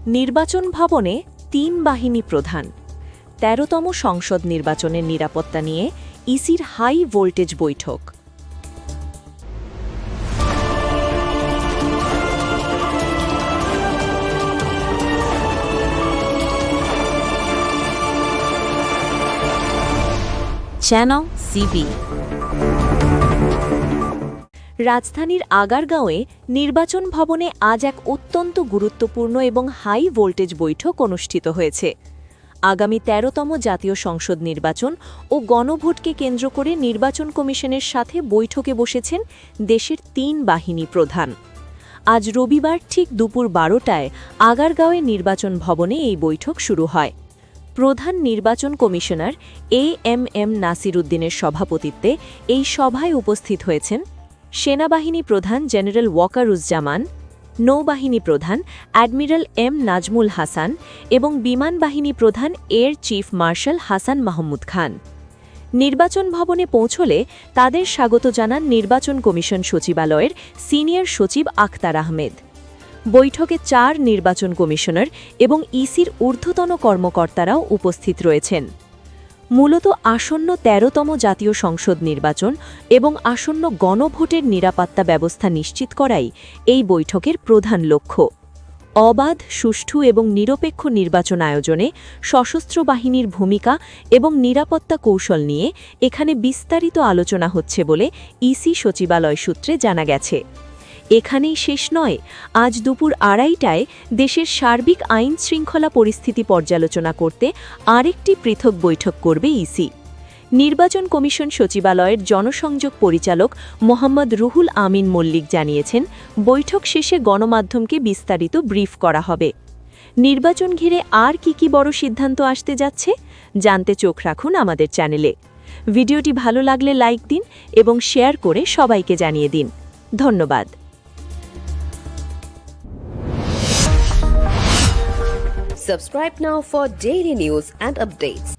নির্বাচন ভবনে ৩ বাহিনী প্রধান ১৩তম সংসদ নির্বাচনের নিরাপত্তা নিয়ে ইসির হাই ভোল্টেজ বৈঠক। Channel C B. রাজধানীর আগারগাঁওয়ে নির্বাচন ভবনে আজ এক অত্যন্ত গুরুত্বপূর্ণ এবং হাই ভোল্টেজ বৈঠক অনুষ্ঠিত হয়েছে। আগামী ১৩তম জাতীয় সংসদ নির্বাচন ও গণভোটকে কেন্দ্র করে নির্বাচন কমিশনের সাথে বৈঠকে বসেছেন দেশের ৩ বাহিনী প্রধান। আজ রবিবার ঠিক দুপুর ১২টায় আগারগাঁওয়ে নির্বাচন ভবনে এই বৈঠক শুরু হয়। প্রধান নির্বাচন কমিশনার এএমএম নাসির উদ্দিনের সভাপতিত্বে এই সভায় উপস্থিত হয়েছেন সেনাবাহিনী প্রধান জেনারেল ওয়াকারুজ্জামান, নৌবাহিনী প্রধান অ্যাডমিরাল এম নাজমুল হাসান এবং বিমান বাহিনী প্রধান air chief marshal Hasan Mahmud Khan. নির্বাচন ভবনে পৌঁছলে তাদের স্বাগত জানান নির্বাচন কমিশন সচিবালয়ের সিনিয়র সচিব আখতার আহমেদ। বৈঠকে ৪ নির্বাচন কমিশনার এবং ইসির ঊর্ধ্বতন কর্মকর্তারাও উপস্থিত রয়েছেন। মূলত আসন্ন ১৩তম জাতীয় সংসদ নির্বাচন এবং আসন্ন গণভোটের নিরাপত্তা ব্যবস্থা নিশ্চিত করাই এই বৈঠকের প্রধান লক্ষ্য। অবাধ, সুষ্ঠু এবং নিরপেক্ষ নির্বাচন আয়োজনে সশস্ত্র বাহিনীর ভূমিকা এবং নিরাপত্তা কৌশল নিয়ে এখানে বিস্তারিত আলোচনা হচ্ছে বলে ইসি সচিবালয় সূত্রে জানা গেছে। এখানেই শেষ নয়, আজ দুপুর ২:৩০টায় দেশের সার্বিক আইন শৃঙ্খলা পরিস্থিতি পর্যালোচনা করতে আরেকটি পৃথক বৈঠক করবে ইসি। নির্বাচন কমিশন সচিবালয়ের জনসংযোগ পরিচালক মোহাম্মদ রুহুল আমিন মল্লিক জানিয়েছেন, বৈঠক শেষে গণমাধ্যমকে বিস্তারিত ব্রিফ করা হবে। নির্বাচন ঘিরে আর কি বড় সিদ্ধান্ত আসতে যাচ্ছে জানতে চোখ রাখুন আমাদের চ্যানেলে। ভিডিওটি ভালো লাগলে লাইক দিন এবং শেয়ার করে সবাইকে জানিয়ে দিন। ধন্যবাদ। Subscribe now for daily news and updates.